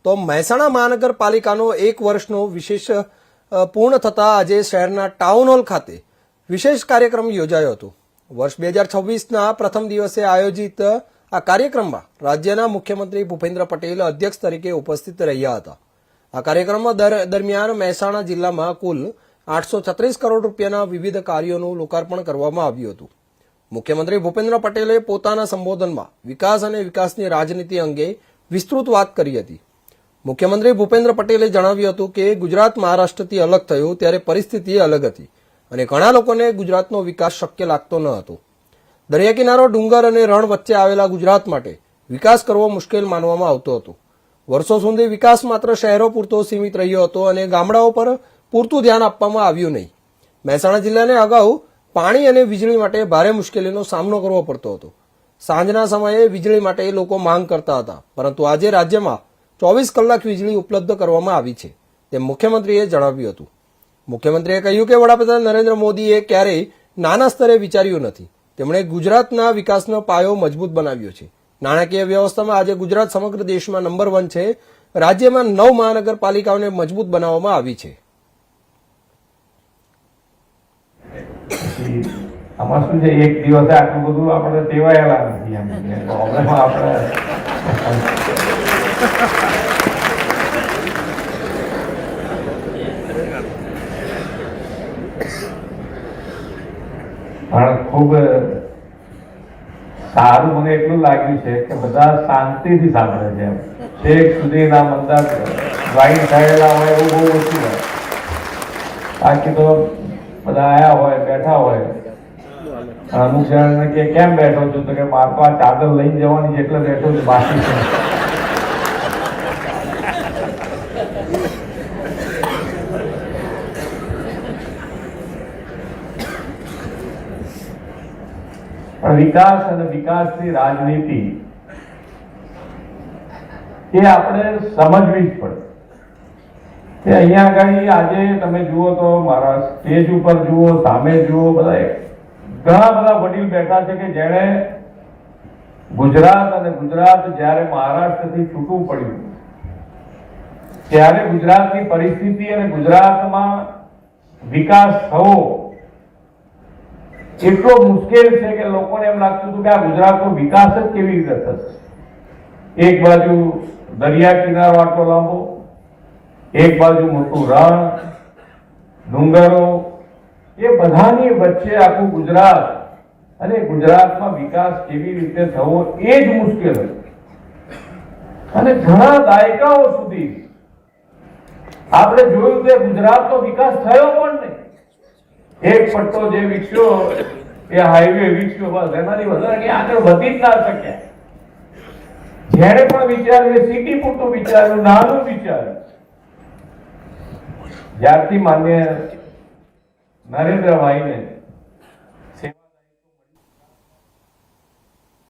તો મહેસાણા મહાનગરપાલિકાનો 1 વર્ષનો વિશેષ પૂર્ણ થતા આજે શહેરના ટાઉન હોલ ખાતે વિશેષ કાર્યક્રમ યોજાયો હતો। વર્ષ 2026ના પ્રથમ દિવસે આયોજિત આ કાર્યક્રમમાં રાજ્યના મુખ્યમંત્રી ભૂપેન્દ્ર પટેલ અધ્યક્ષ તરીકે ઉપસ્થિત રહ્યા હતા। આ કાર્યક્રમમાં દરમિયાન મહેસાણા જિલ્લામાં કુલ 836 કરોડ રૂપિયાના વિવિધ કાર્યોનું લોકાર્પણ કરવામાં આવ્યું હતું। મુખ્યમંત્રી ભૂપેન્દ્ર પટેલે પોતાના સંબોધનમાં વિકાસ અને વિકાસની રાજનીતિ અંગે વિસ્તૃત વાત કરી હતી। મુખ્યમંત્રી ભૂપેન્દ્ર પટેલે જણાવ્યું હતું કે ગુજરાત મહારાષ્ટ્રથી અલગ થયું ત્યારે પરિસ્થિતિ અલગ હતી અને ઘણા લોકોને ગુજરાતનો વિકાસ શક્ય લાગતો ન હતો। દરિયા કિનારો, ડુંગર અને રણ વચ્ચે આવેલા ગુજરાત માટે વિકાસ કરવો મુશ્કેલ માનવામાં આવતો હતો। વર્ષો સુધી વિકાસ માત્ર શહેરો પૂરતો સીમિત રહ્યો હતો અને ગામડાઓ પર પૂરતું ધ્યાન આપવામાં આવ્યું નહીં। મહેસાણા જિલ્લાને અગાઉ પાણી અને વીજળી માટે ભારે મુશ્કેલીનો સામનો કરવો પડતો હતો। સાંજના સમયે વીજળી માટે લોકો માંગ કરતા હતા, પરંતુ આજે રાજ્યમાં 24 કલાક વીજળી ઉપલબ્ધ કરવામાં આવી છે તેમ મુખ્યમંત્રીએ જણાવ્યું હતું। મુખ્યમંત્રીએ કહ્યું કે વડાપ્રધાન નરેન્દ્ર મોદીએ ક્યારેય નાના સ્તરે વિચાર્યું નથી। તેમણે ગુજરાતના વિકાસનો પાયો મજબૂત બનાવ્યો છે। નાણાકીય વ્યવસ્થામાં આજે ગુજરાત સમગ્ર દેશમાં નંબર 1 છે। રાજ્યમાં 9 મહાનગરપાલિકાઓને મજબૂત બનાવવામાં આવી છે। આમાં શું છે, એક દિવસે આટલું બધું આપણે ટેવાયેલા નથી એમ પ્રોબ્લેમ આપણે પણ ખૂબ સારું મને એટલું લાગ્યું છે કે બધા શાંતિથી સાંભળે છે, છેક સુધીના મંદા જોઈન થયેલા હોય એવું બહુ ઓછું હોય। બાકી તો બધા આયા હોય, બેઠા હોય। અમુક જણાને કે કેમ બેઠો છો, તો કે મારે તો આ ચાદર લઈને જવાની છે એટલે બેઠો છું, બાકી છે વિકાસ અને વિકાસની રાજનીતિ એ આપણે સમજવી જ પડે। કે અહીંયા આગળ આજે તમે જુઓ તો મારા સ્ટેજ ઉપર જુઓ, સામે જુઓ, બધા ઘણા બધા વડીલ બેઠા છે કે જેણે ગુજરાત અને ગુજરાત જ્યારે મહારાષ્ટ્રથી છૂટું પડ્યું ત્યારે ગુજરાતની પરિસ્થિતિ અને ગુજરાતમાં વિકાસ થવો એટલો મુશ્કેલ છે કે લોકોને એમ લાગતું હતું કે આ ગુજરાતનો વિકાસ જ કેવી રીતે થશે। એક બાજુ દરિયા કિનારો આટલો લાંબો, એક બાજુ મોટું રણ, ડુંગરો, એ બધાની વચ્ચે આખું ગુજરાત અને ગુજરાતમાં વિકાસ કેવી રીતે થવો એ જ મુશ્કેલ હતું। અને ઘણા દાયકાઓ સુધી આપણે જોયું કે ગુજરાતનો વિકાસ થયો પણ નહીં। એક પટ્ટો જે વિકસ્યો એ હાઈવે વિકસ્યો, બસ એનાથી વધારે આગળ વધી જ ના શક્યા। જેને પણ વિચાર્યું એ સિટી પૂરતું વિચાર્યું, નાનું વિચાર્યું। જ્યારથી માન્ય નરેન્દ્રભાઈને